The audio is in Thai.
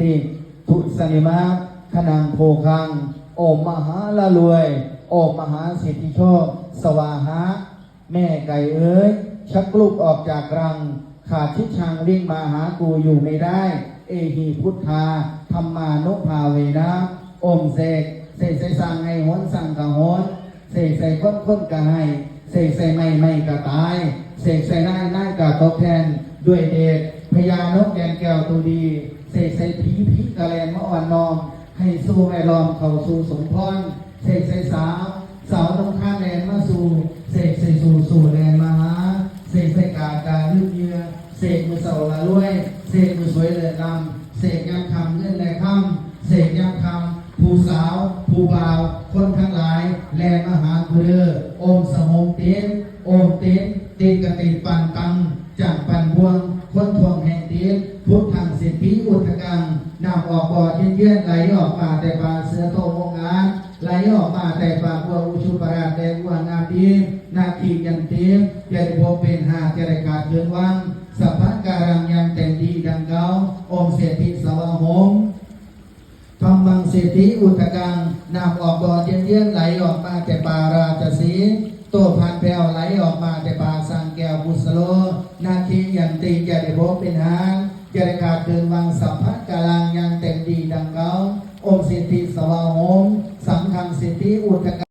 ที่ทุสนิมาขนางโพคังโอมมหาละรวยโอมมหาสิทธิโชคสวาหะแม่ไก่เอ๋ยชักลูกออกจากรังขาดทิชังวิ่งมาหากูอยู่ไม่ได้เอหีพุทธาธรรมานุภาเวนะโอมเสกใส่สั่งให้หนสั่งกะหนเสกใส่ค้นกะให้เสกใส่ไม่กะตายเสกใส่น่ายกะตอบแทนด้วยเดชพญานกแกนแก้วตูดีเสกใส่ผีกะแลนมะอ่อนนอมให้สู้แม่ลอมเข้าสู่สมพรเสกใส่สาวตรงข้ามแลนมาสู่เสกใส่สู่แลนมาหาเสกใส่กาลืมเยือเสกมือเสาละรวยเสกมือสวยเลยลำเสกยำคำเงินแลค่ำเสกยำคำผู้สาวผู้บ่าวคนทั้งหลายแลนมาหาผู้เด้อโอมสมงเต้นโอมเต้นกระติปันตังจากปันบวงคนทวงแห่งเต้นพุทธังสิทธิอุทกังนำออกบ่อเย็นไหลออกมาแต่ปลาเสือโตมงงานไหลออกมาแต่ปลาบัวอุชุปราชแดงวัวนาทีนาทียันเตียมยันพบเป็นหาจะได้ขาดเดือนวังสัพพะการังยังแต่งดีดังเก่าองค์เศรษฐีสวะหงธรรมังเศรษฐีอุทกังนำออกบ่อเย็นไหลออกมาแต่ปลาราชสีโตพันแปวไหลออกมาแต่ปลาสังแก้วบุษโลนาทียันตีจะได้พบเป็นหางจะได้ขาดเดินวังสัพพะกาลังยังแต่งดีดังเก่าองค์สิทธิสวะหงสังฆังสิทธิอุทก